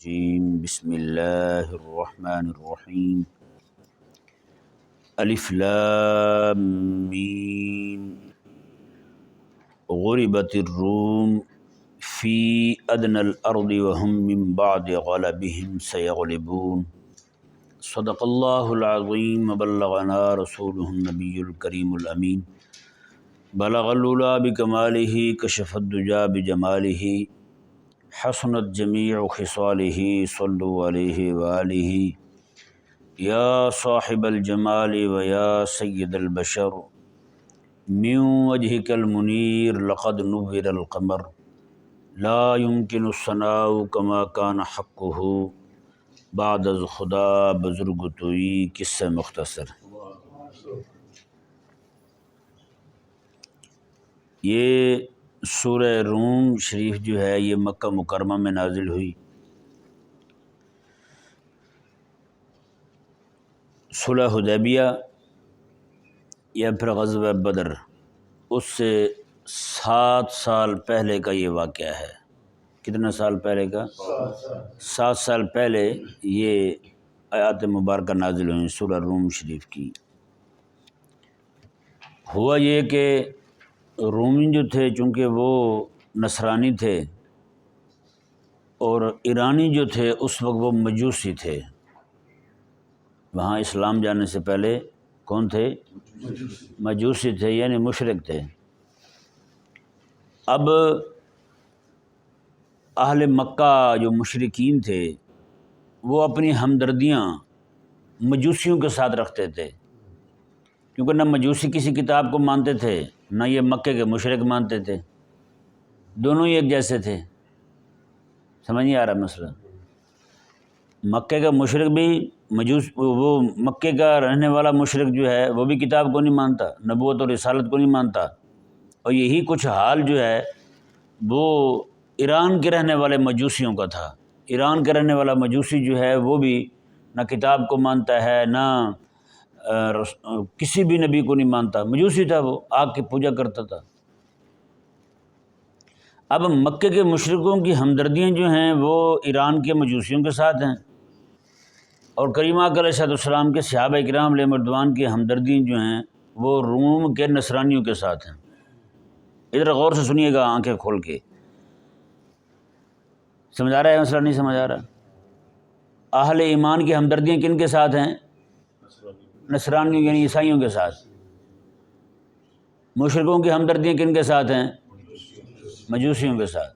الرجیم بسم اللہ الرحمن الرحیم الف لام میم غربت الروم فی ادنى الارض وهم من بعد غلبهم سيغلبون صدق اللہ العظیم وبلغنا رسوله النبی الکریم الامین بلغ العلا بکمالہ کشف الدجى بجمالہ حسنت جمیع خصالہ صلوا علیہ وآلہ یا صاحب الجمال و یا سید البشر من وجهک المنیر لقد نور القمر لا يمكن الثناء كما كان حقه بعد از خدا بزرگ توئی قصہ مختصر۔ یہ سورہ روم شریف جو ہے یہ مکہ مکرمہ میں نازل ہوئی۔ صلح حدیبیہ یا پھر غزوہ بدر اس سے 7 سال پہلے کا یہ واقعہ ہے۔ کتنا سال پہلے کا؟ 7 سال پہلے یہ آیات مبارکہ نازل ہوئی سورہ روم شریف کی۔ ہوا یہ کہ رومی جو تھے چونکہ وہ نصرانی تھے اور ایرانی جو تھے اس وقت وہ مجوسی تھے۔ وہاں اسلام جانے سے پہلے کون تھے؟ مجوسی تھے، یعنی مشرک تھے۔ اب اہل مکہ جو مشرکین تھے وہ اپنی ہمدردیاں مجوسیوں کے ساتھ رکھتے تھے، کیونکہ نہ مجوسی کسی کتاب کو مانتے تھے نہ یہ مکے کے مشرک مانتے تھے، دونوں ہی ایک جیسے تھے۔ سمجھ نہیں آ رہا مسئلہ؟ مکے کا مشرک بھی وہ مکے کا رہنے والا مشرک جو ہے وہ بھی کتاب کو نہیں مانتا، نبوت اور رسالت کو نہیں مانتا، اور یہی کچھ حال جو ہے وہ ایران کے رہنے والے مجوسیوں کا تھا۔ ایران کا رہنے والا مجوسی جو ہے وہ بھی نہ کتاب کو مانتا ہے نہ کسی بھی نبی کو نہیں مانتا، مجوسی تھا، وہ آگ کی پوجا کرتا تھا۔ اب مکے کے مشرکوں کی ہمدردیاں جو ہیں وہ ایران کے مجوسیوں کے ساتھ ہیں، اور کریمہ علیہ السلام کے صحابہ کرام علیہم رضوان کی ہمدردیاں جو ہیں وہ روم کے نصرانیوں کے ساتھ ہیں۔ ادھر غور سے سنیے گا آنکھیں کھول کے۔ سمجھ آ رہا ہے مسئلہ؟ نہیں سمجھ آ رہا؟ اہل ایمان کی ہمدردیاں کن کے ساتھ ہیں؟ نصرانیوں یعنی عیسائیوں کے ساتھ۔ مشرکوں کی ہمدردیاں کن کے ساتھ ہیں؟ مجوسیوں کے ساتھ۔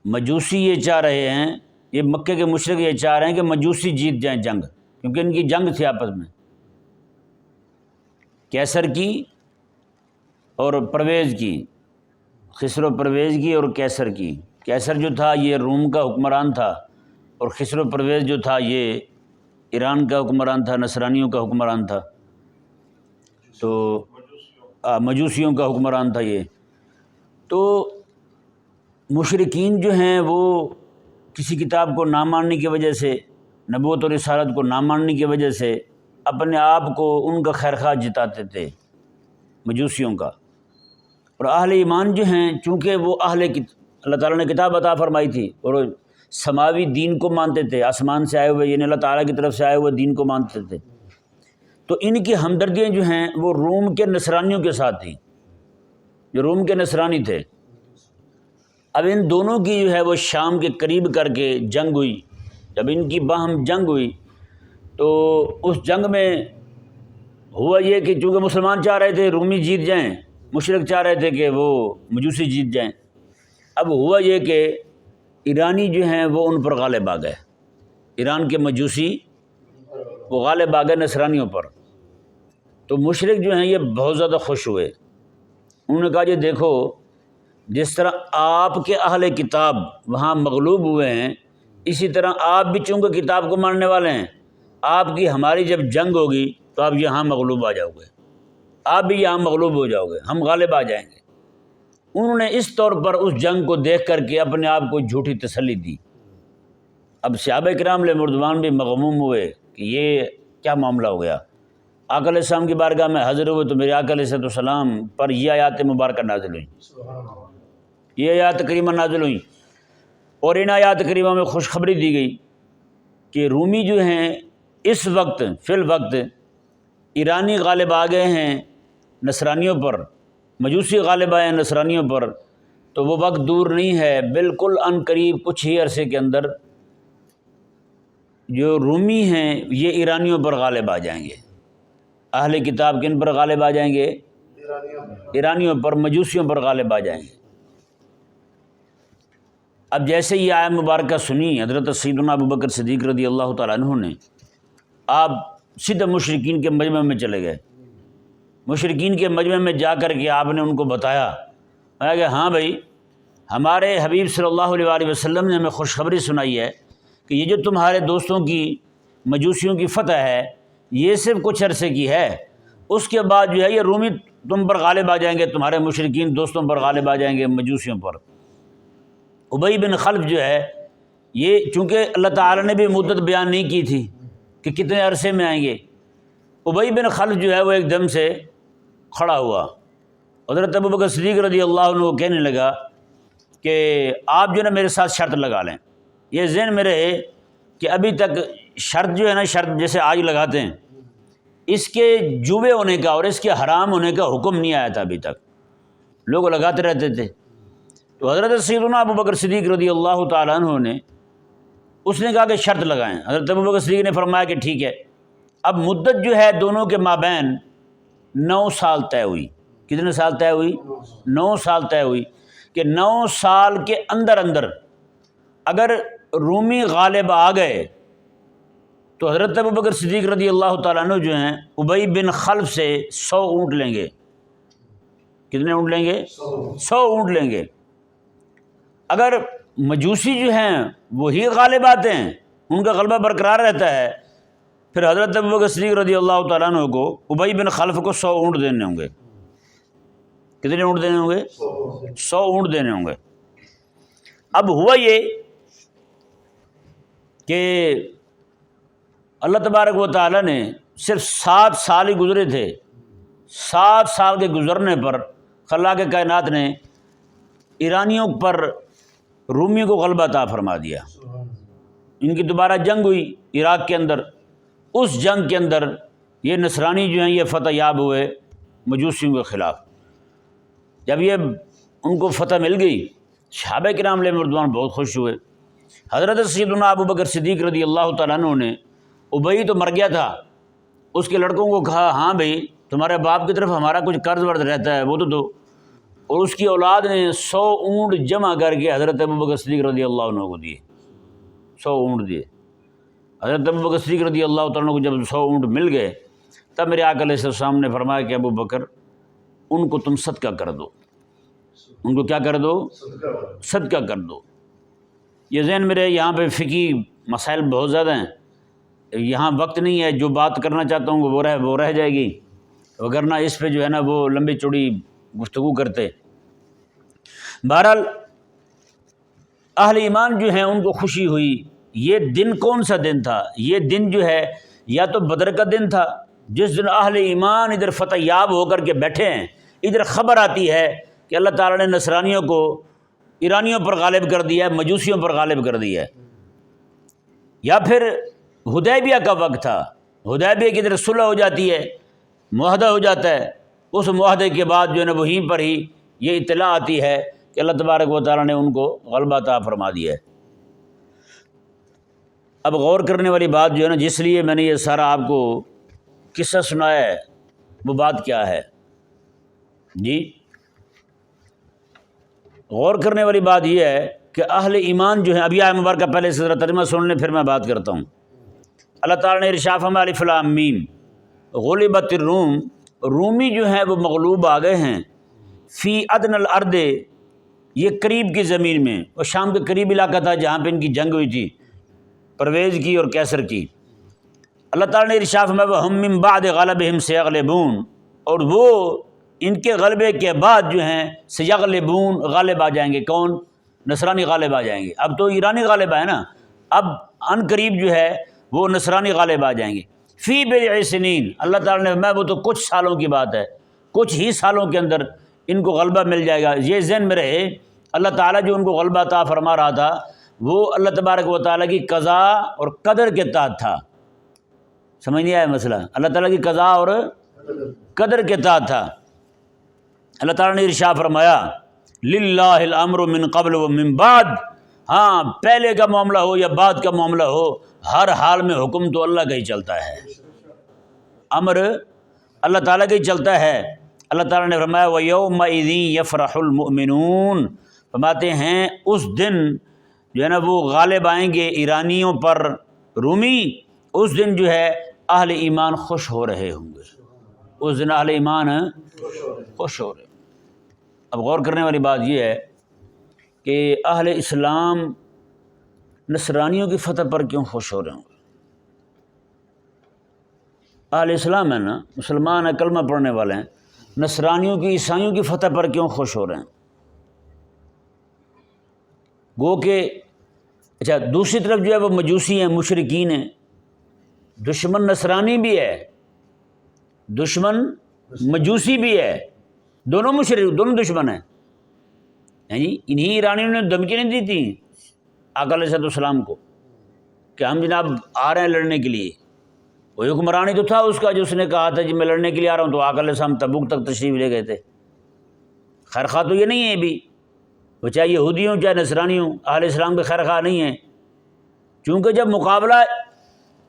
مجوسی یہ چاہ رہے ہیں، یہ مکے کے مشرک یہ چاہ رہے ہیں کہ مجوسی جیت جائیں جنگ، کیونکہ ان کی جنگ تھی آپس میں، کیسر کی اور پرویز کی، خسرو پرویز کی اور کیسر کی۔ کیسر جو تھا یہ روم کا حکمران تھا، اور خسرو پرویز جو تھا یہ ایران کا حکمران تھا، نصرانیوں کا حکمران تھا، تو مجوسیوں کا حکمران تھا یہ۔ تو مشرکین جو ہیں وہ کسی کتاب کو نہ ماننے کی وجہ سے، نبوت اور رسالت کو نہ ماننے کی وجہ سے اپنے آپ کو ان کا خیرخواہ جتاتے تھے، مجوسیوں کا۔ اور اہل ایمان جو ہیں چونکہ وہ اللہ تعالیٰ نے کتاب عطا فرمائی تھی اور سماوی دین کو مانتے تھے، آسمان سے آئے ہوئے یعنی اللہ تعالیٰ کی طرف سے آئے ہوئے دین کو مانتے تھے، تو ان کی ہمدردیاں جو ہیں وہ روم کے نصرانیوں کے ساتھ تھیں، جو روم کے نصرانی تھے۔ اب ان دونوں کی جو ہے وہ شام کے قریب کر کے جنگ ہوئی۔ جب ان کی باہم جنگ ہوئی تو اس جنگ میں ہوا یہ کہ چونکہ مسلمان چاہ رہے تھے رومی جیت جائیں، مشرک چاہ رہے تھے کہ وہ مجوسی جیت جائیں۔ اب ہوا یہ کہ ایرانی جو ہیں وہ ان پر غالب آ گئے، ایران کے مجوسی وہ غالب آ گئے نصرانیوں پر۔ تو مشرک جو ہیں یہ بہت زیادہ خوش ہوئے، انہوں نے کہا یہ دیکھو جس طرح آپ کے اہل کتاب وہاں مغلوب ہوئے ہیں، اسی طرح آپ بھی چونکہ کتاب کو ماننے والے ہیں، آپ کی ہماری جب جنگ ہوگی تو آپ یہاں مغلوب آ جاؤ گے، آپ بھی یہاں مغلوب ہو جاؤ گے، ہم غالب آ جائیں گے۔ انہوں نے اس طور پر اس جنگ کو دیکھ کر کے اپنے آپ کو جھوٹی تسلی دی۔ اب صحابہ کرام علیہ رضوان بھی مغموم ہوئے کہ یہ کیا معاملہ ہو گیا۔ آقا علیہ السلام کی بارگاہ میں حاضر ہوئے تو میرے آقا علیہ السلام پر یہ آیات مبارکہ نازل ہوئیں، یہ آیات کریمہ نازل ہوئیں اور ان آیات کریمہ میں خوشخبری دی گئی کہ رومی جو ہیں اس وقت فی الوقت ایرانی غالب آ گئے ہیں نصرانیوں پر، مجوسی غالب آئے ہیں نصرانیوں پر، تو وہ وقت دور نہیں ہے، بالکل ان قریب کچھ ہی عرصے کے اندر جو رومی ہیں یہ ایرانیوں پر غالب آ جائیں گے۔ اہل کتاب کن پر غالب آ جائیں گے؟ ایرانیوں پر، مجوسیوں پر غالب آ جائیں گے۔ اب جیسے یہ آیت مبارکہ سنی حضرت سیدنا ابوبکر صدیق رضی اللہ تعالیٰ عنہ نے، آپ سیدھا مشرکین کے مجمع میں چلے گئے۔ مشرکین کے مجمع میں جا کر کے آپ نے ان کو بتایا کہ ہاں بھائی، ہمارے حبیب صلی اللہ علیہ وآلہ وسلم نے ہمیں خوشخبری سنائی ہے کہ یہ جو تمہارے دوستوں کی مجوسیوں کی فتح ہے یہ صرف کچھ عرصے کی ہے، اس کے بعد جو ہے یہ رومی تم پر غالب آ جائیں گے، تمہارے مشرکین دوستوں پر غالب آ جائیں گے، مجوسیوں پر۔ ابی بن خلف جو ہے یہ چونکہ اللہ تعالیٰ نے بھی مدت بیان نہیں کی تھی کہ کتنے عرصے میں آئیں گے، ابی بن خلف جو ہے وہ ایک دم سے کھڑا ہوا، حضرت ابوبکر صدیق رضی اللہ عنہ کو کہنے لگا کہ آپ جو ہے نا میرے ساتھ شرط لگا لیں۔ یہ ذہن میں رہے کہ ابھی تک شرط جو ہے نا، شرط جیسے آج لگاتے ہیں، اس کے جوبے ہونے کا اور اس کے حرام ہونے کا حکم نہیں آیا تھا ابھی تک، لوگ لگاتے رہتے تھے۔ تو حضرت سیدنا ابوبکر صدیق رضی اللہ تعالیٰ عنہ نے اس نے کہا کہ شرط لگائیں۔ حضرت ابوبکر صدیق نے فرمایا کہ ٹھیک ہے۔ اب مدت جو ہے دونوں کے مابین 9 سال طے ہوئی۔ کتنے سال طے ہوئی؟ 9 سال طے ہوئی کہ 9 سال کے اندر اندر اگر رومی غالب آ گئے تو حضرت ابوبکر صدیق رضی اللہ تعالیٰ عنہ جو ہیں ابی بن خلف سے 100 اونٹ لیں گے۔ کتنے اونٹ لیں گے؟ 100 اونٹ لیں گے۔ اگر مجوسی جو ہیں وہی غالب آتے ہیں، ان کا غلبہ برقرار رہتا ہے، پھر حضرت ابوبکر صدیق رضی اللہ تعالیٰ عنہ کو ابی بن خلف کو 100 اونٹ دینے ہوں گے۔ کتنے اونٹ دینے ہوں گے؟ 100 اونٹ دینے ہوں گے۔ اب ہوا یہ کہ اللہ تبارک و تعالیٰ نے صرف 7 سال ہی گزرے تھے، 7 سال کے گزرنے پر خلاق کائنات نے ایرانیوں پر رومیوں کو غلبہ عطا فرما دیا۔ ان کی دوبارہ جنگ ہوئی عراق کے اندر، اس جنگ کے اندر یہ نصرانی جو ہیں یہ فتح یاب ہوئے مجوسیوں کے خلاف۔ جب یہ ان کو فتح مل گئی، صحابہ کرام علیہ رضوان بہت خوش ہوئے۔ حضرت سیدنا ابوبکر صدیق رضی اللہ تعالیٰ عنہ نے، ابی تو مر گیا تھا، اس کے لڑکوں کو کہا ہاں بھائی تمہارے باپ کی طرف ہمارا کچھ قرض ورض رہتا ہے وہ تو دو، اور اس کی اولاد نے 100 اونٹ جمع کر کے حضرت ابوبکر صدیق رضی اللہ عنہ کو دیے، 100 اونٹ دیے۔ حضرت ابوبکر صدیق رضی اللہ تعالیٰ عنہ کو جب 100 اونٹ مل گئے تب میرے آقا علیہ السلام نے فرمایا کہ ابوبکر ان کو تم صدقہ کر دو، ان کو کیا کر دو؟ صدقہ کر دو۔ یہ ذہن میرے یہاں پہ فقہی مسائل بہت زیادہ ہیں، یہاں وقت نہیں ہے، جو بات کرنا چاہتا ہوں وہ رہ جائے گی، وگرنہ اس پہ جو ہے نا وہ لمبی چوڑی گفتگو کرتے۔ بہرحال اہل ایمان جو ہیں ان کو خوشی ہوئی۔ یہ دن کون سا دن تھا؟ یہ دن جو ہے یا تو بدر کا دن تھا جس دن اہل ایمان ادھر فتح یاب ہو کر کے بیٹھے ہیں، ادھر خبر آتی ہے کہ اللہ تعالیٰ نے نصرانیوں کو ایرانیوں پر غالب کر دیا ہے، مجوسیوں پر غالب کر دیا ہے، یا پھر حدیبیہ کا وقت تھا، حدیبیہ کی ادھر صلح ہو جاتی ہے، معاہدہ ہو جاتا ہے، اس معاہدے کے بعد جو ہے نا وہیں پر ہی یہ اطلاع آتی ہے کہ اللہ تبارک و تعالیٰ نے ان کو غلبہ عطا فرما دیا ہے۔ اب غور کرنے والی بات جو ہے نا، جس لیے میں نے یہ سارا آپ کو قصہ سنایا ہے، وہ بات کیا ہے جی؟ غور کرنے والی بات یہ ہے کہ اہل ایمان جو ہیں، ابھی آیت مبارکہ پہلے سے ذرا ترجمہ سن لیں پھر میں بات کرتا ہوں۔ اللہ تعالیٰ نے ارشاد فرمایا الف لام میم غلبت الروم، رومی جو ہیں وہ مغلوب آ گئے ہیں، فی ادنی الارض، یہ قریب کی زمین میں، اور شام کے قریب علاقہ تھا جہاں پہ ان کی جنگ ہوئی تھی، پرویز کی اور کیسر کی۔ اللہ تعالیٰ نے ارشاد فرمایا وَهُم مِّن بَعْدِ غَلَبِهِمْ سَيَغْلِبُونَ، اور وہ ان کے غلبے کے بعد جو ہیں سیغلبون، غالب آ جائیں گے۔ کون؟ نصرانی غالب آ جائیں گے۔ اب تو ایرانی غالب آئے نا، اب ان قریب جو ہے وہ نصرانی غالب آ جائیں گے۔ فی بضع سنین، اللہ تعالیٰ نے فرمایا وہ تو کچھ سالوں کی بات ہے، کچھ ہی سالوں کے اندر ان کو غلبہ مل جائے گا۔ یہ ذہن میں رہے، اللہ تعالیٰ جو ان کو غلبہ عطا فرما رہا تھا وہ اللہ تبارک و تعالیٰ کی قضا اور قدر کے تحت تھا. سمجھ نہیں آیا مسئلہ؟ اللہ تعالیٰ کی قضا اور قدر کے تحت تھا. اللہ تعالیٰ نے ارشاد فرمایا للہ الامر من قبل و من بعد. ہاں، پہلے کا معاملہ ہو یا بعد کا معاملہ ہو، ہر حال میں حکم تو اللہ کا ہی چلتا ہے، امر اللہ تعالیٰ کا ہی چلتا ہے. اللہ تعالیٰ نے فرمایا وَيَوْمَئِذٍ يَفْرَحُ الْمُؤْمِنُونَ، فرماتے ہیں اس دن جو ہے نا وہ غالب آئیں گے ایرانیوں پر رومی. اس دن جو ہے اہل ایمان خوش ہو رہے ہوں گے. اس دن اہل ایمان خوش ہو رہے. اب غور کرنے والی بات یہ ہے کہ اہل اسلام نصرانیوں کی فتح پر کیوں خوش ہو رہے ہوں گے؟ اہل اسلام ہے نا، مسلمان ہیں، کلمہ پڑھنے والے ہیں، نصرانیوں کی عیسائیوں کی فتح پر کیوں خوش ہو رہے ہیں؟ گو کہ اچھا دوسری طرف جو ہے وہ مجوسی ہیں، مشرکین ہیں، دشمن نصرانی بھی ہے، دشمن مجوسی بھی ہے، دونوں مشرک، دونوں دشمن ہیں. انہی ایرانیوں نے دھمکی نہیں دی تھی آقا علیہ السلام کو کہ ہم جناب آ رہے ہیں لڑنے کے لیے. وہ حکمرانی تو تھا اس کا جو اس نے کہا تھا جی میں لڑنے کے لیے آ رہا ہوں، تو آقا علیہ السلام تبوک تک تشریف لے گئے تھے. خیر خواہ تو یہ نہیں ہے ابھی، وہ چاہے یہودی ہوں چاہے نصرانی ہوں، اہل اسلام کے خیر خواہ نہیں ہیں. چونکہ جب مقابلہ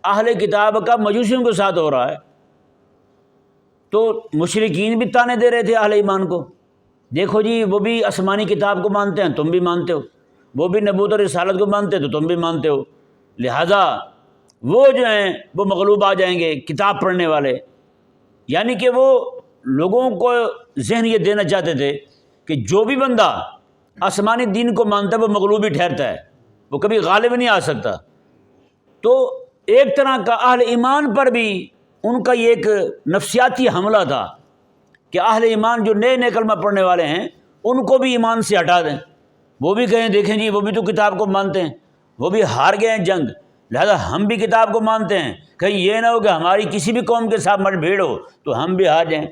اہل کتاب کا مجوسیوں کے ساتھ ہو رہا ہے تو مشرکین بھی تانے دے رہے تھے اہل ایمان کو، دیکھو جی وہ بھی آسمانی کتاب کو مانتے ہیں، تم بھی مانتے ہو، وہ بھی نبوت اور رسالت کو مانتے ہیں تو تم بھی مانتے ہو، لہٰذا وہ جو ہیں وہ مغلوب آ جائیں گے کتاب پڑھنے والے. یعنی کہ وہ لوگوں کو ذہن یہ دینا چاہتے تھے کہ جو بھی بندہ آسمانی دین کو مانتا ہے وہ مغلوب ہی ٹھہرتا ہے، وہ کبھی غالب نہیں آ سکتا. تو ایک طرح کا اہل ایمان پر بھی ان کا یہ ایک نفسیاتی حملہ تھا کہ اہل ایمان جو نئے نئے کلمہ پڑھنے والے ہیں ان کو بھی ایمان سے ہٹا دیں. وہ بھی کہیں دیکھیں جی وہ بھی تو کتاب کو مانتے ہیں، وہ بھی ہار گئے ہیں جنگ، لہذا ہم بھی کتاب کو مانتے ہیں، کہیں یہ نہ ہو کہ ہماری کسی بھی قوم کے ساتھ مٹ بھیڑ ہو تو ہم بھی ہار جائیں،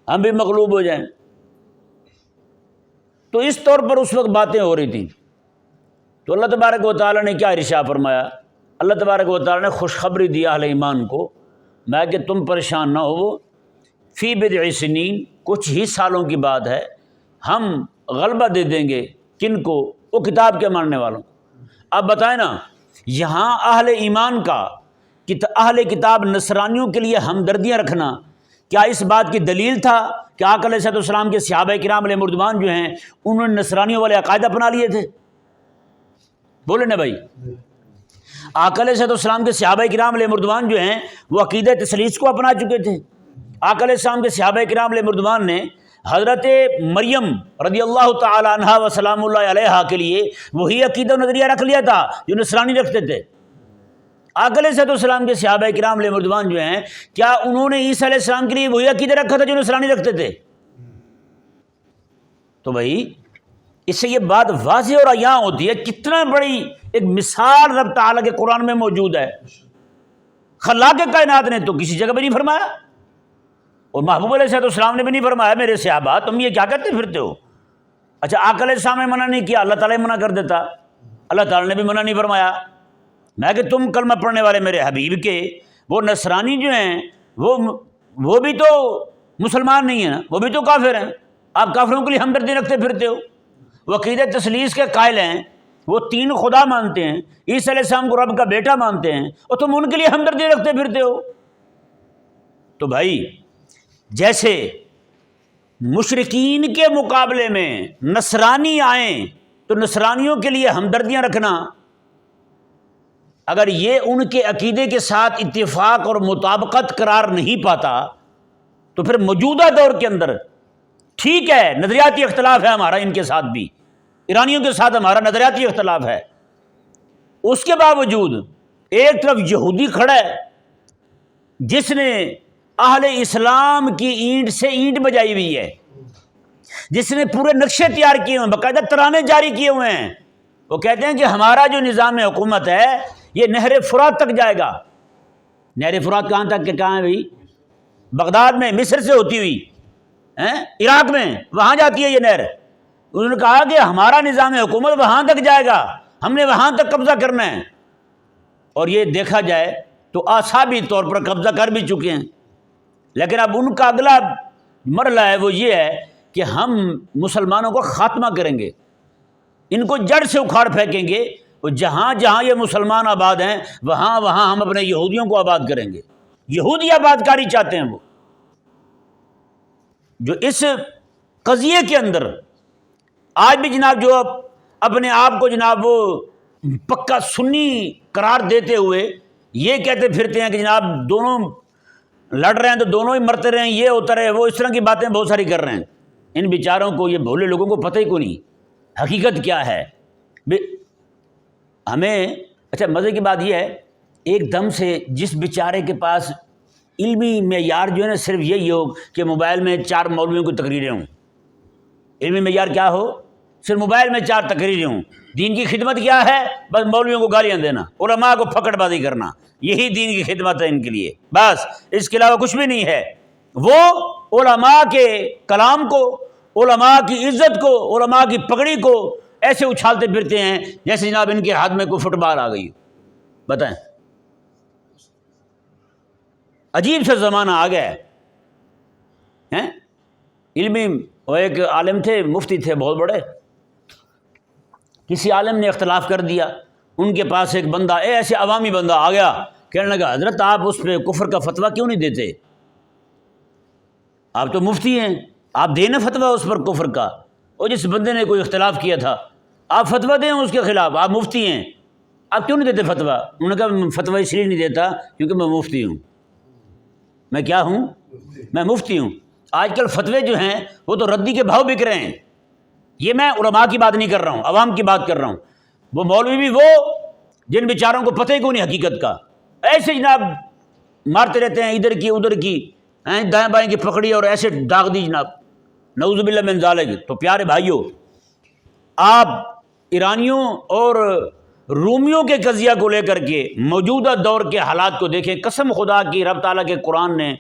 ہم بھی مغلوب ہو جائیں. تو اس طور پر اس وقت باتیں ہو رہی تھیں. تو اللہ تبارک و تعالیٰ نے کیا ارشاد فرمایا؟ اللہ تبارک و تعالیٰ نے خوشخبری دی اہل ایمان کو، میں کہ تم پریشان نہ ہو، فی بضع سنین، کچھ ہی سالوں کی بات ہے، ہم غلبہ دے دیں گے کن کو؟ وہ کتاب کے ماننے والوں. اب بتائیں نا، یہاں اہل ایمان کا اہل کتاب نصرانیوں کے لیے ہمدردیاں رکھنا کیا اس بات کی دلیل تھا کہ آقا علیہ السلام کے صحابہ کرام علیہ مردوان جو ہیں انہوں نے نصرانیوں والے عقائد اپنا لیے تھے؟ بولے نا بھائی، آقا علیہ السلام کے صحابہ کرام علیہ مردوان جو ہیں وہ عقیدہ تثلیث کو اپنا چکے تھے. آقا علیہ السلام کے صحابہ کرام علیہ مردوان نے حضرت مریم رضی اللہ تعالی عنہا و سلام اللہ علیہا کے لیے وہی عقیدہ و نظریہ رکھ لیا تھا جو نصرانی رکھتے تھے. آقا علیہ السلام کے صحابہ کرام علیہ مردوان جو ہیں کیا انہوں نے عیسیٰ علیہ السلام کے لیے وہی عقیدہ رکھا تھا جو نصرانی رکھتے تھے؟ تو بھائی اس سے یہ بات واضح اور عیاں ہوتی ہے کتنا بڑی ایک مثال رب تعالیٰ کے قرآن میں موجود ہے. خلاق کائنات نے تو کسی جگہ بھی نہیں فرمایا، اور محبوب علیہ السلام نے بھی نہیں فرمایا میرے صحابہ تم یہ کیا کرتے پھرتے ہو. اچھا آقا علیہ السلام نے منع نہیں کیا، اللہ تعالیٰ منع کر دیتا، اللہ تعالیٰ نے بھی منع نہیں فرمایا. میں کہ تم کلمہ پڑھنے والے میرے حبیب کے وہ نصرانی جو ہیں وہ بھی تو مسلمان نہیں ہیں نا، وہ بھی تو کافر ہیں، آپ کافروں کے لیے ہمدردی رکھتے پھرتے ہو. وہ عقیدہ تثلیث کے قائل ہیں، وہ تین خدا مانتے ہیں، عیسیٰ علیہ السلام کو رب کا بیٹا مانتے ہیں، اور تم ان کے لیے ہمدردی رکھتے پھرتے ہو. تو بھائی جیسے مشرکین کے مقابلے میں نصرانی آئیں تو نصرانیوں کے لیے ہمدردیاں رکھنا، اگر یہ ان کے عقیدے کے ساتھ اتفاق اور مطابقت قرار نہیں پاتا تو پھر موجودہ دور کے اندر ٹھیک ہے نظریاتی اختلاف ہے ہمارا ان کے ساتھ بھی، ایرانیوں کے ساتھ ہمارا نظریاتی اختلاف ہے، اس کے باوجود ایک طرف یہودی کھڑا ہے جس نے اہل اسلام کی اینٹ سے اینٹ بجائی ہوئی ہے، جس نے پورے نقشے تیار کیے ہوئے ہیں، باقاعدہ ترانے جاری کیے ہوئے ہیں. وہ کہتے ہیں کہ ہمارا جو نظام حکومت ہے یہ نہر فرات تک جائے گا. نہر فرات کہاں تک کہ کہاں ہے بھائی؟ بغداد میں، مصر سے ہوتی ہوئی عراق میں، وہاں جاتی ہے یہ نہر. انہوں نے کہا کہ ہمارا نظام حکومت وہاں تک جائے گا، ہم نے وہاں تک قبضہ کرنا ہے. اور یہ دیکھا جائے تو اعصابی طور پر قبضہ کر بھی چکے ہیں. لیکن اب ان کا اگلا مرحلہ ہے وہ یہ ہے کہ ہم مسلمانوں کو خاتمہ کریں گے، ان کو جڑ سے اکھاڑ پھینکیں گے. اور جہاں جہاں یہ مسلمان آباد ہیں وہاں وہاں ہم اپنے یہودیوں کو آباد کریں گے. یہودی آباد کاری چاہتے ہیں وہ، جو اس قضیے کے اندر آج بھی جناب جو اپنے آپ کو جناب وہ پکا سنی قرار دیتے ہوئے یہ کہتے پھرتے ہیں کہ جناب دونوں لڑ رہے ہیں تو دونوں ہی مرتے رہے ہیں، یہ ہوتا رہے، وہ اس طرح کی باتیں بہت ساری کر رہے ہیں. ان بیچاروں کو، یہ بھولے لوگوں کو پتہ ہی کو نہیں حقیقت کیا ہے. ہمیں اچھا مزے کی بات یہ ہے، ایک دم سے جس بیچارے کے پاس علمی معیار جو ہے نا صرف یہی ہو کہ موبائل میں 4 مولویوں کی تقریریں ہوں. علمی معیار کیا ہو؟ صرف موبائل میں 4 تقریریں ہوں. دین کی خدمت کیا ہے؟ بس مولویوں کو گالیاں دینا، علماء کو پھکڑ بازی کرنا، یہی دین کی خدمت ہے ان کے لیے، بس اس کے علاوہ کچھ بھی نہیں ہے. وہ علماء کے کلام کو، علماء کی عزت کو، علماء کی پگڑی کو ایسے اچھالتے پھرتے ہیں جیسے جناب ان کے ہاتھ میں کوئی فٹ بال آ گئی. بتائیں، عجیب سا زمانہ آ گیا ہے. علمی وہ ایک عالم تھے، مفتی تھے بہت بڑے، کسی عالم نے اختلاف کر دیا، ان کے پاس ایک بندہ ایسے عوامی بندہ آ گیا، کہنے لگا حضرت آپ اس پہ کفر کا فتویٰ کیوں نہیں دیتے؟ آپ تو مفتی ہیں، آپ دیں نا فتویٰ اس پر کفر کا. اور جس بندے نے کوئی اختلاف کیا تھا آپ فتویٰ دیں اس کے خلاف، آپ مفتی ہیں، آپ کیوں نہیں دیتے فتویٰ؟ انہوں نے کہا میں فتویٰ اس لیے نہیں دیتا کیونکہ میں مفتی ہوں. میں کیا ہوں؟ میں مفتی ہوں. آج کل فتوے جو ہیں وہ تو ردی کے بھاؤ بک رہے ہیں. یہ میں علماء کی بات نہیں کر رہا ہوں، عوام کی بات کر رہا ہوں. وہ مولوی بھی وہ جن بیچاروں کو پتہ ہی کو نہیں حقیقت کا، ایسے جناب مارتے رہتے ہیں، ادھر کی ادھر کی، دائیں بائیں کی پکڑی اور ایسے داغ دی جناب، نعوذ باللہ من ذالک. تو پیارے بھائیوں، آپ ایرانیوں اور رومیوں کے قضیہ کو لے کر کے موجودہ دور کے حالات کو دیکھیں. قسم خدا کی رب تعالیٰ کے قرآن نے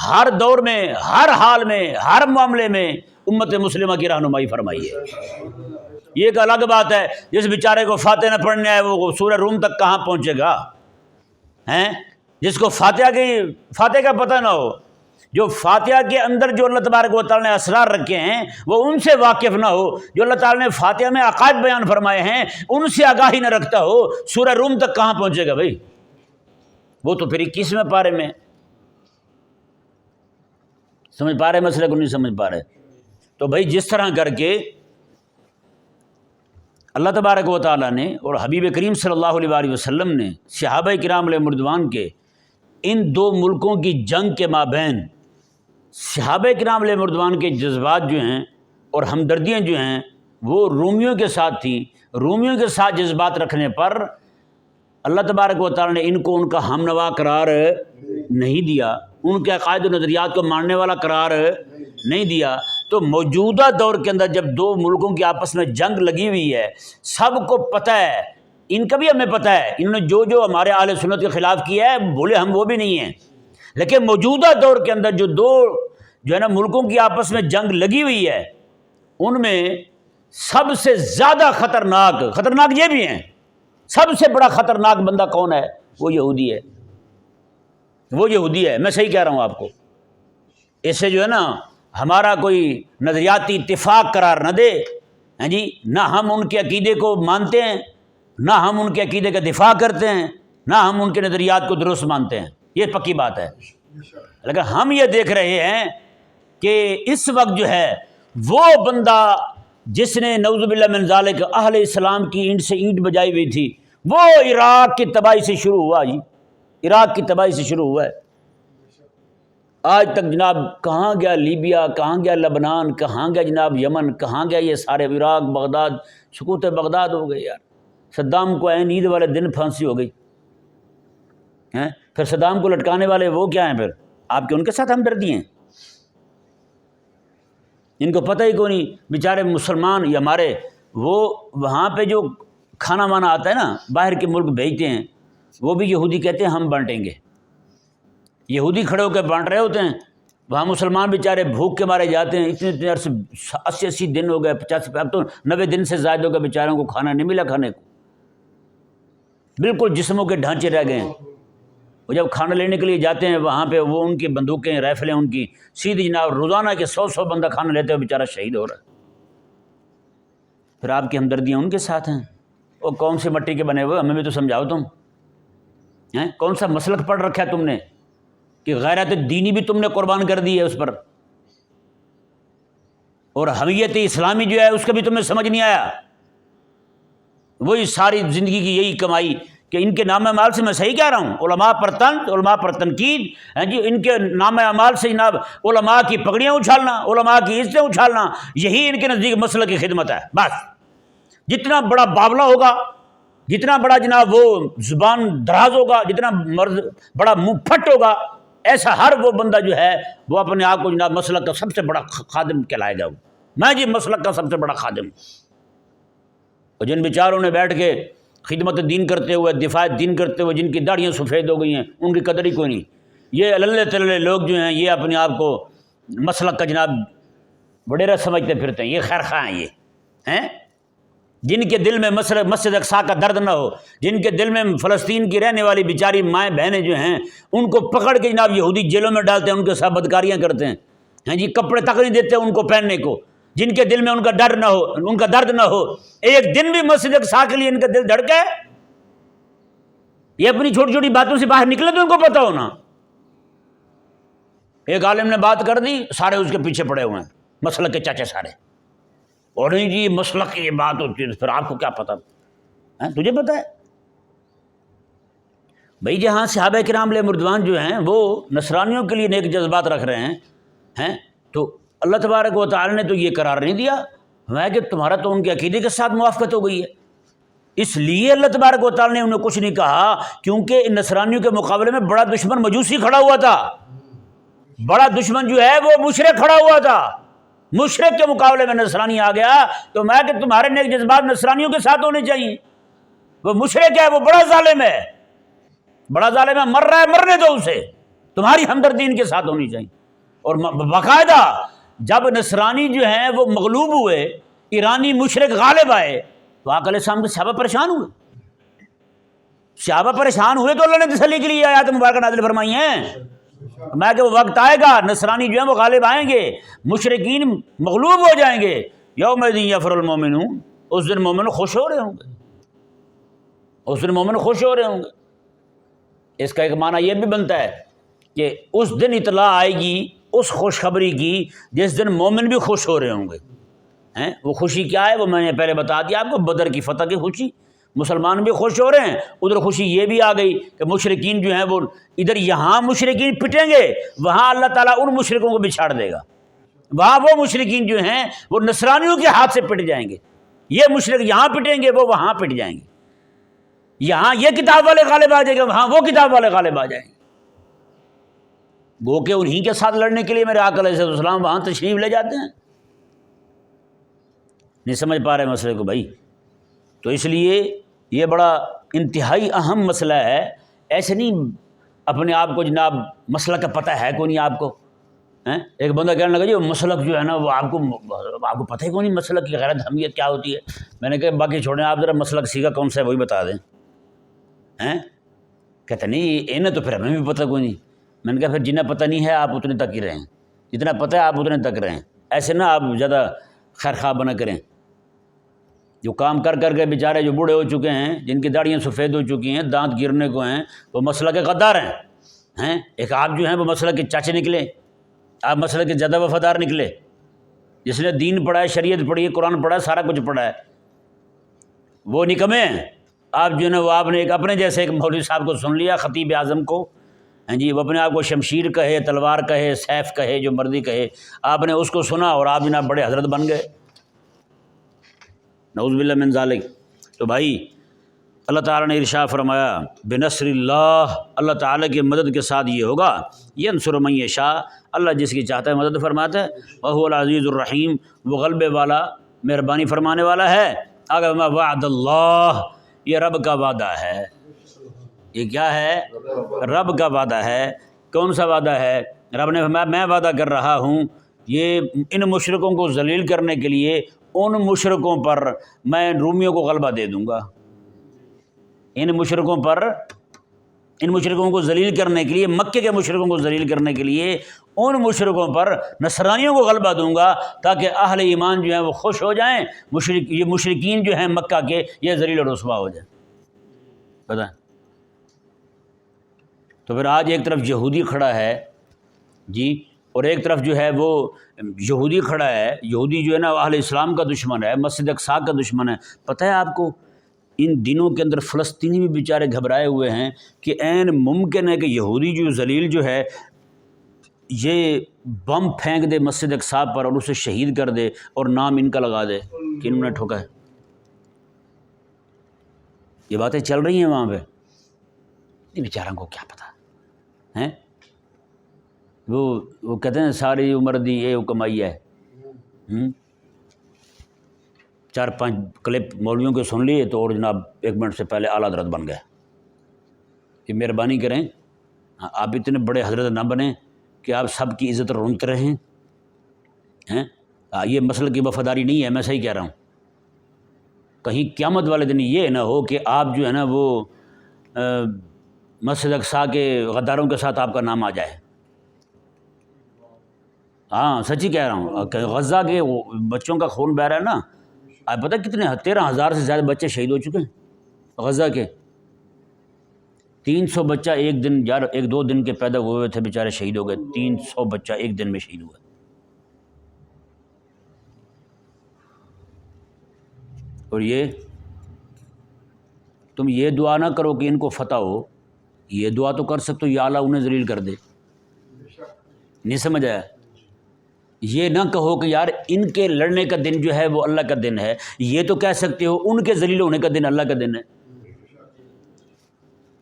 ہر دور میں، ہر حال میں، ہر معاملے میں امت مسلمہ کی رہنمائی فرمائی ہے. یہ ایک الگ بات ہے جس بیچارے کو فاتحہ نہ پڑھنے آئے وہ سورہ روم تک کہاں پہنچے گا؟ جس کو فاتحہ کا پتہ نہ ہو، جو فاتحہ کے اندر جو اللہ تبارک و تعالیٰ نے اسرار رکھے ہیں وہ ان سے واقف نہ ہو، جو اللہ تعالیٰ نے فاتحہ میں عقائد بیان فرمائے ہیں ان سے آگاہی نہ رکھتا ہو، سورہ روم تک کہاں پہنچے گا بھائی؟ وہ تو پھر 21ویں پارے میں. سمجھ پا رہے مسئلے کو؟ نہیں سمجھ پا رہے؟ تو بھائی جس طرح کر کے اللہ تبارک و تعالیٰ نے اور حبیب کریم صلی اللہ علیہ وآلہ وسلم نے صحابہ کرام علیہ مردوان کے ان 2 ملکوں کی جنگ کے مابین صحابہ کرام علیہ مردوان کے جذبات جو ہیں اور ہمدردیاں جو ہیں وہ رومیوں کے ساتھ تھیں. رومیوں کے ساتھ جذبات رکھنے پر اللہ تبارک و تعالیٰ نے ان کو ان کا ہم نوا قرار نہیں دیا، ان کے عقائد و نظریات کو ماننے والا قرار نہیں دیا. تو موجودہ دور کے اندر جب 2 ملکوں کی آپس میں جنگ لگی ہوئی ہے، سب کو پتہ ہے، ان کا بھی ہمیں پتہ ہے، انہوں نے جو ہمارے اہل سنت کے خلاف کیا ہے بولے ہم وہ بھی نہیں ہیں. لیکن موجودہ دور کے اندر جو 2 جو ہے نا ملکوں کی آپس میں جنگ لگی ہوئی ہے، ان میں سب سے زیادہ خطرناک یہ بھی ہیں، سب سے بڑا خطرناک بندہ کون ہے؟ وہ یہودی ہے. وہ یہودی ہے، میں صحیح کہہ رہا ہوں آپ کو. اس سے جو ہے نا ہمارا کوئی نظریاتی اتفاق قرار نہ دے، جی نہ ہم ان کے عقیدے کو مانتے ہیں، نہ ہم ان کے عقیدے کا دفاع کرتے ہیں، نہ ہم ان کے نظریات کو درست مانتے ہیں، یہ پکی بات ہے. لیکن ہم یہ دیکھ رہے ہیں کہ اس وقت جو ہے وہ بندہ جس نے نعوذ باللہ من ذالک اہل اسلام کی اینٹ سے اینٹ بجائی ہوئی تھی، وہ عراق کی تباہی سے شروع ہوا. جی عراق کی تباہی سے شروع ہوا ہے. آج تک جناب کہاں گیا لیبیا، کہاں گیا لبنان، کہاں گیا جناب یمن، کہاں گیا یہ سارے عراق، بغداد، سقوط بغداد ہو گئی یار. صدام کو عین عید والے دن پھانسی ہو گئی. پھر صدام کو لٹکانے والے وہ کیا ہیں؟ پھر آپ کے ان کے ساتھ ہمدردی ہیں. ان کو پتہ ہی کو نہیں بیچارے مسلمان یا ہمارے وہ وہاں پہ جو کھانا وانا آتا ہے نا باہر کے ملک بھیجتے ہیں، وہ بھی یہودی کہتے ہیں ہم بانٹیں گے. یہودی کھڑے ہو کے بانٹ رہے ہوتے ہیں، وہاں مسلمان بیچارے بھوک کے مارے جاتے ہیں. اتنے عرصے 80 دن ہو گئے، 50، اب تو 90 دن سے زائد ہو گئے بیچاروں کو کھانا نہیں ملا کھانے کو. بالکل جسموں کے ڈھانچے رہ گئے ہیں۔ وہ جب کھانا لینے کے لیے جاتے ہیں وہاں پہ وہ ان کی بندوقیں رائفلیں ان کی سیدھی جناب روزانہ کے 100 بندہ کھانا لیتے ہوئے بیچارہ شہید ہو رہا ہے۔ پھر آپ کی ہمدردیاں ان کے ساتھ ہیں۔ وہ کون سی مٹی کے بنے ہوئے ہمیں بھی تو سمجھاؤ تم ہیں، کون سا مسلک پڑھ رکھا ہے تم نے کہ غیرت دینی بھی تم نے قربان کر دی ہے اس پر، اور حمیت اسلامی جو ہے اس کا بھی تمہیں سمجھ نہیں آیا۔ وہی ساری زندگی کی یہی کمائی کہ ان کے نام اعمال سے، میں صحیح کہہ رہا ہوں، علماء پر طنز، علماء پر تنقید، جی ان کے نام اعمال سے جناب علماء کی پگڑیاں اچھالنا، علماء کی عزتیں اچھالنا، یہی ان کے نزدیک مسلک کی خدمت ہے۔ بس جتنا بڑا باولا ہوگا، جتنا بڑا جناب وہ زبان دراز ہوگا، جتنا بڑا منہ پھٹ ہوگا، ایسا ہر وہ بندہ جو ہے وہ اپنے آپ کو جناب مسلک کا سب سے بڑا خادم کہلائے گا۔ میں جی مسلک کا سب سے بڑا خادم۔ اور جن بیچاروں نے بیٹھ کے خدمت دین کرتے ہوئے، دفاع دین کرتے ہوئے جن کی داڑیاں سفید ہو گئی ہیں، ان کی قدر ہی کوئی نہیں۔ یہ اللہ تلے لوگ جو ہیں یہ اپنے آپ کو مسلک کا جناب وڈیرا سمجھتے پھرتے ہیں، یہ خیر خواہ ہیں، یہ ہیں جن کے دل میں مسجد اقصیٰ کا درد نہ ہو، جن کے دل میں فلسطین کی رہنے والی بیچاری مائیں بہنیں جو ہیں ان کو پکڑ کے جناب یہودی جیلوں میں ڈالتے ہیں، ان کے ساتھ بدکاریاں کرتے ہیں جی، کپڑے تک نہیں دیتے ان کو پہننے کو، جن کے دل میں ان کا ڈر نہ ہو، ان کا درد نہ ہو، ایک دن بھی مسجد اقصیٰ کے لیے ان کا دل دھڑکے، یہ اپنی چھوٹی چھوٹی باتوں سے باہر نکلے تو ان کو پتہ ہونا۔ ایک عالم نے بات کر دی، سارے اس کے پیچھے پڑے ہوئے ہیں، مسلک کے چاچے سارے، اور نہیں جی مسلک کی یہ بات ہوتی ہے، پھر آپ کو کیا پتہ ہے؟ تجھے پتہ ہے بھائی؟ جہاں صحابہ کرام علیہ مردوان جو ہیں وہ نصرانیوں کے لیے نیک جذبات رکھ رہے ہیں تو اللہ تبارک و تعالی نے تو یہ قرار نہیں دیا ہے کہ تمہارا تو ان کے عقیدے کے ساتھ موافقت ہو گئی ہے، اس لیے اللہ تبارک و تعالی نے انہیں کچھ نہیں کہا، کیونکہ ان نصرانیوں کے مقابلے میں بڑا دشمن مجوسی کھڑا ہوا تھا، بڑا دشمن جو ہے وہ مشرک کھڑا ہوا تھا۔ مشرک کے مقابلے میں نصرانی آ گیا تو میں کہ تمہارے نیک جذبات نصرانیوں کے ساتھ ہونے چاہیے۔ وہ مشرک ہے، وہ بڑا ظالم ہے، بڑا ظالم ہے، مر رہا ہے، مرنے دو اسے، تمہاری ہمدردی ان کے ساتھ ہونی چاہیے۔ اور باقاعدہ جب نصرانی جو ہیں وہ مغلوب ہوئے، ایرانی مشرک غالب آئے تو آقا علیہ السلام کے صحابہ پریشان ہوئے، صحابہ پریشان ہوئے تو اللہ نے تسلی کے لیے آیات مبارکہ نازل فرمائی ہیں، میں کہ وہ وقت آئے گا نصرانی جو ہیں وہ غالب آئیں گے، مشرکین مغلوب ہو جائیں گے، یومئذ یفر المؤمنون، اس دن مومن خوش ہو رہے ہوں گے، اس دن مومن خوش ہو رہے ہوں گے۔ اس کا ایک معنی یہ بھی بنتا ہے کہ اس دن اطلاع آئے گی اس خوشخبری کی جس دن مومن بھی خوش ہو رہے ہوں گے۔ وہ خوشی کیا ہے وہ میں نے پہلے بتا دیا آپ کو، بدر کی فتح کی خوشی، مسلمان بھی خوش ہو رہے ہیں، ادھر خوشی یہ بھی آ گئی کہ مشرکین جو ہیں وہ ادھر یہاں مشرکین پٹیں گے، وہاں اللہ تعالیٰ ان مشرکوں کو بچھاڑ دے گا، وہاں وہ مشرکین جو ہیں وہ نصرانیوں کے ہاتھ سے پٹ جائیں گے، یہ مشرک یہاں پٹیں گے وہ وہاں پٹ جائیں گے، یہاں یہ کتاب والے غالب آ جائیں گے، وہاں وہ کتاب والے غالب آ جائیں گے، گو کہ انہی کے ساتھ لڑنے کے لیے میرے آقا علیہ السلام وہاں تشریف لے جاتے ہیں۔ نہیں سمجھ پا رہے مسئلے کو بھائی؟ تو اس لیے یہ بڑا انتہائی اہم مسئلہ ہے، ایسے نہیں اپنے آپ کو جناب مسئلہ کا پتہ ہے کوئی نہیں آپ کو، ایک بندہ کہنے لگا جی وہ مسلک جو ہے نا وہ آپ کو پتہ ہی کوئی نہیں مسلک کی غیرت اہمیت کیا ہوتی ہے۔ میں نے کہا باقی چھوڑیں، آپ ذرا مسلک سیکھا کون سا ہے وہی بتا دیں۔ کہتے نہیں انہیں تو پھر ہمیں بھی پتہ کوئی نہیں۔ میں نے کہا پھر جنہیں پتہ نہیں ہے آپ اتنے تک ہی رہیں، جتنا پتہ ہے آپ اتنے تک رہیں، ایسے نہ آپ زیادہ خیر خواہ بنا کریں۔ جو کام کر کر کے بیچارے جو بوڑھے ہو چکے ہیں، جن کی داڑیاں سفید ہو چکی ہیں، دانت گرنے کو ہیں، وہ مسلک کے غدار ہیں۔ ایک آپ جو ہیں وہ مسلک کے چاچے نکلے، آپ مسلک کے زیادہ وفادار نکلے، جس نے دین پڑھا ہے، شریعت پڑھی ہے، قرآن پڑھا ہے، سارا کچھ پڑھا ہے، وہ نکمے ہیں۔ آپ جو ہے نا وہ آپ نے ایک اپنے جیسے ایک مولوی صاحب کو سن لیا، خطیب اعظم کو، جی وہ اپنے آپ کو شمشیر کہے، تلوار کہے، سیف کہے، جو مرضی کہے، آپ نے اس کو سنا اور آپ جناب بڑے حضرت بن گئے، نعوذ باللہ من ذالک۔ تو بھائی اللہ تعالیٰ نے ارشاد فرمایا بنصر اللہ، اللہ تعالیٰ کی مدد کے ساتھ یہ ہوگا، ینصر من یشاء، اللہ جس کی چاہتا ہے مدد فرماتا ہے، وہو العزیز الرحیم، وہ غلبے والا مہربانی فرمانے والا ہے۔ اگر ما وعد اللہ، یہ رب کا وعدہ ہے، یہ کیا ہے؟ رب کا وعدہ ہے۔ کون سا وعدہ ہے؟ رب نے فرمایا میں وعدہ کر رہا ہوں یہ ان مشرکوں کو ذلیل کرنے کے لیے، ان مشرکوں پر میں رومیوں کو غلبہ دے دوں گا۔ ان مشرکوں کو ذلیل کرنے کے لیے، مکے کے مشرکوں کو ذلیل کرنے کے لیے ان مشرکوں پر نصرانیوں کو غلبہ دوں گا تاکہ اہل ایمان جو ہیں وہ خوش ہو جائیں، یہ مشرکین جو ہیں مکہ کے یہ ذلیل و رسوا ہو جائیں۔ پتہ ہے؟ تو پھر آج ایک طرف یہودی کھڑا ہے جی، اور ایک طرف جو ہے وہ یہودی کھڑا ہے، یہودی جو ہے نا اہل اسلام کا دشمن ہے، مسجد اقصیٰ کا دشمن ہے۔ پتہ ہے آپ کو ان دنوں کے اندر فلسطینی بھی بیچارے گھبرائے ہوئے ہیں کہ عین ممکن ہے کہ یہودی جو ذلیل جو ہے یہ بم پھینک دے مسجد اقصیٰ پر اور اسے شہید کر دے اور نام ان کا لگا دے کہ انہوں نے ٹھوکا ہے۔ یہ باتیں چل رہی ہیں وہاں پہ، یہ بیچاروں کو کیا پتہ ہیں؟ وہ کہتے ہیں ساری عمر دی یہ کمائی ہے۔ 4-5 کلپ مولویوں کے سن لیے تو اور جناب 1 منٹ سے پہلے اعلیٰ حضرت بن گئے۔ کہ مہربانی کریں آپ اتنے بڑے حضرت نہ بنیں کہ آپ سب کی عزت رونتے رہیں ہیں۔ یہ مسئلہ کی وفاداری نہیں ہے، میں صحیح کہہ رہا ہوں۔ کہیں قیامت والے دن یہ نہ ہو کہ آپ جو ہے نا وہ مسجد اقصیٰ کے غداروں کے ساتھ آپ کا نام آ جائے۔ ہاں سچی کہہ رہا ہوں، غزہ کے بچوں کا خون بہہ رہا ہے نا۔ آپ پتہ کتنے 13,000 سے زیادہ بچے شہید ہو چکے ہیں غزہ کے۔ 300 بچہ ایک دن، یار 1-2 دن کے پیدا ہوئے تھے بیچارے شہید ہو گئے۔ 300 بچہ ایک دن میں شہید ہوا۔ اور یہ تم یہ دعا نہ کرو کہ ان کو فتح ہو، یہ دعا تو کر سکتے ہو یا اللہ انہیں ذلیل کر دے۔ نہیں سمجھ آیا؟ یہ نہ کہو کہ یار ان کے لڑنے کا دن جو ہے وہ اللہ کا دن ہے، یہ تو کہہ سکتے ہو ان کے ذلیل ہونے کا دن اللہ کا دن ہے۔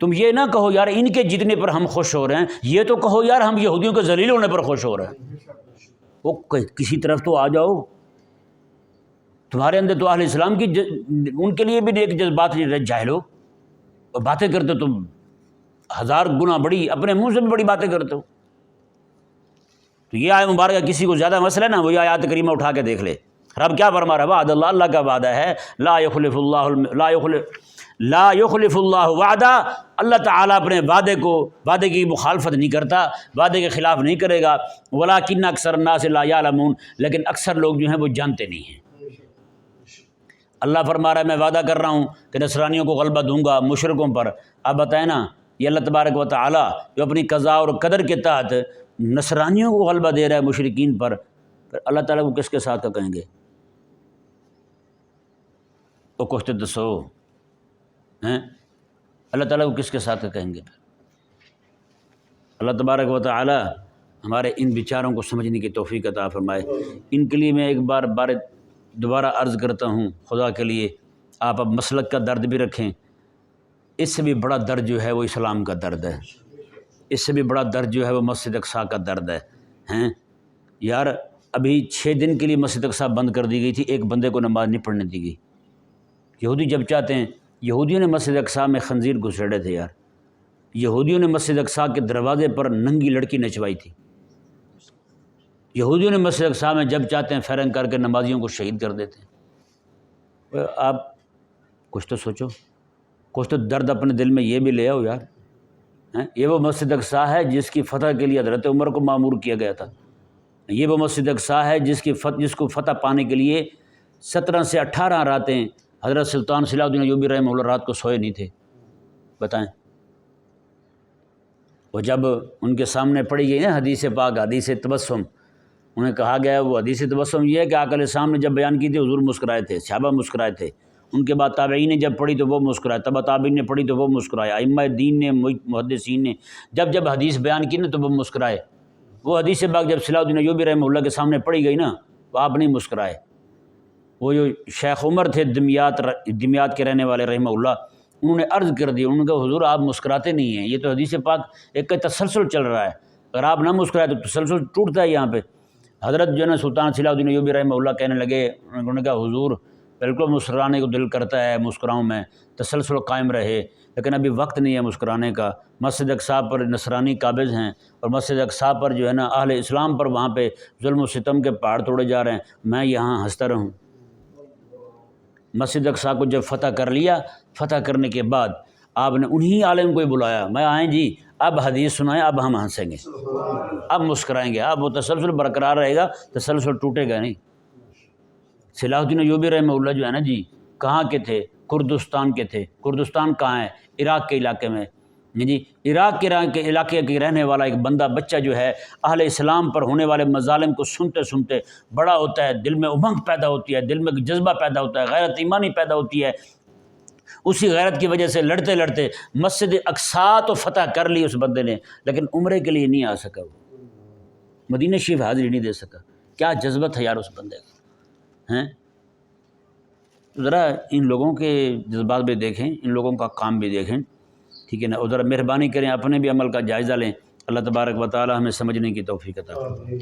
تم یہ نہ کہو یار ان کے جتنے پر ہم خوش ہو رہے ہیں، یہ تو کہو یار ہم یہودیوں کے ذلیل ہونے پر خوش ہو رہے ہیں۔ وہ کسی طرف تو آ جاؤ، تمہارے اندر تو اہل اسلام کی ان کے لیے بھی ایک جذبات نہیں رہے، جاہل ہو اور باتیں کرتے تم 1000 گنا بڑی، اپنے منہ سے بھی بڑی باتیں کرتے ہو۔ تو یہ آیت مبارکہ کسی کو زیادہ مسئلہ ہے نا، وہ یہ آیات کریمہ اٹھا کے دیکھ لے۔ رب کیا فرما رہا ہے؟ وعد اللہ، اللہ کا وعدہ ہے، لا یخلف اللہ وعدہ، اللہ تعالیٰ اپنے وعدے کی مخالفت نہیں کرتا، وعدے کے خلاف نہیں کرے گا۔ ولکن اکثر الناس لا یعلمون، لیکن اکثر لوگ جو ہیں وہ جانتے نہیں ہیں۔ اللہ فرما رہا ہے میں وعدہ کر رہا ہوں کہ نصرانیوں کو غلبہ دوں گا مشرکوں پر۔ اب بتائیں نا، یہ اللہ تبارک و تعالیٰ جو اپنی قضاء اور قدر کے تحت نصرانیوں کو غلبہ دے رہا ہے مشرکین پر، پھر اللہ تعالیٰ کو کس کے ساتھ کا کہیں گے؟ تو کچھ تو دسو ہیں، اللہ تعالیٰ کو کس کے ساتھ کا کہیں گے؟ اللہ تبارک و تعالیٰ ہمارے ان بیچاروں کو سمجھنے کی توفیق عطا فرمائے۔ ان کے لیے میں ایک بار دوبارہ عرض کرتا ہوں، خدا کے لیے آپ اب مسلک کا درد بھی رکھیں۔ اس سے بھی بڑا درد جو ہے وہ اسلام کا درد ہے، اس سے بھی بڑا درد جو ہے وہ مسجد اقصیٰ کا درد ہے ہیں۔ یار ابھی 6 دن کے لیے مسجد اقصیٰ بند کر دی گئی تھی، ایک بندے کو نماز نہیں پڑھنے دی گئی۔ یہودی جب چاہتے ہیں، یہودیوں نے مسجد اقصیٰ میں خنزیر گھسیڑے تھے یار، یہودیوں نے مسجد اقصیٰ کے دروازے پر ننگی لڑکی نچوائی تھی، یہودیوں نے مسجد اقصیٰ میں جب چاہتے ہیں فیرنگ کر کے نمازیوں کو شہید کر دیتے ہیں۔ آپ کچھ تو سوچو، کچھ تو درد اپنے دل میں یہ بھی لے آؤ یار۔ یہ وہ مسجد اقصیٰ ہے جس کی فتح کے لیے حضرت عمر کو مامور کیا گیا تھا، یہ وہ مسجد اقصیٰ ہے جس کو فتح پانے کے لیے 17 سے 18 راتیں حضرت سلطان صلاح الدین ایوبی رحمہ اللہ رات کو سوئے نہیں تھے۔ بتائیں، وہ جب ان کے سامنے پڑھی گئی نا حدیث پاک، حدیث تبسم، انہیں کہا گیا وہ حدیث تبسم یہ ہے کہ آقا علیہ السلام نے جب بیان کی تھی حضور مسکرائے تھے، صحابہ مسکرائے تھے، ان کے بعد تابعین نے جب پڑھی تو وہ مسکرائے، تبع تابعین نے پڑھی تو وہ مسکرائے، ائمہ دین نے، محدثین نے جب حدیث بیان کی نا تو وہ مسکرائے۔ وہ حدیث پاک جب صلاح الدین ایوبی رحمہ اللہ کے سامنے پڑھی گئی نا تو آپ نہیں مسکرائے۔ وہ جو شیخ عمر تھے دمیات کے رہنے والے رحمہ اللہ، انہوں نے عرض کر دی، انہوں نے کہا حضور آپ مسکراتے نہیں ہیں، یہ تو حدیث پاک ایک تسلسل چل رہا ہے، اگر آپ نہ مسکرائے تو تسلسل ٹوٹتا ہے یہاں پہ۔ حضرت جو ہے نا سلطان صلاح الدین ایوبی رحمہ اللہ کہنے لگے، انہوں نے کہا حضور بالکل مسکرانے کو دل کرتا ہے، مسکراؤں میں، تسلسل قائم رہے، لیکن ابھی وقت نہیں ہے مسکرانے کا۔ مسجد اقصیٰ پر نصرانی قابض ہیں اور مسجد اقصیٰ پر جو ہے نا اہل اسلام پر وہاں پہ ظلم و ستم کے پہاڑ توڑے جا رہے ہیں، میں یہاں ہنستا رہوں؟ مسجد اقصیٰ کو جب فتح کر لیا، فتح کرنے کے بعد آپ نے انہی عالم کو ہی بلایا، میں آئیں جی اب حدیث سنائیں، اب ہم ہنسیں گے، اب مسکرائیں گے، اب وہ تسلسل برقرار رہے گا، تسلسل ٹوٹے گا نہیں۔ صلاح الدین ایوبی رحمہ اللہ جو ہے نا جی، کہاں کے تھے؟ کردستان کے تھے۔ کردستان کہاں ہے؟ عراق کے علاقے میں جی۔ عراق کے علاقے کے رہنے والا ایک بندہ بچہ جو ہے اہل اسلام پر ہونے والے مظالم کو سنتے سنتے بڑا ہوتا ہے، دل میں امنگ پیدا ہوتی ہے، دل میں جذبہ پیدا ہوتا ہے، غیرت ایمانی پیدا ہوتی ہے۔ اسی غیرت کی وجہ سے لڑتے لڑتے مسجد اقصیٰ تو فتح کر لی اس بندے نے، لیکن عمرے کے لیے نہیں آ سکا، وہ مدینہ شریف حاضری نہیں دے سکا۔ کیا جذبہ تھا یار اس بندے کا، ہیں؟ ذرا ان لوگوں کے جذبات بھی دیکھیں، ان لوگوں کا کام بھی دیکھیں، ٹھیک ہے نا، اور ذرا مہربانی کریں اپنے بھی عمل کا جائزہ لیں۔ اللہ تبارک و تعالی ہمیں سمجھنے کی توفیق عطا فرمائے۔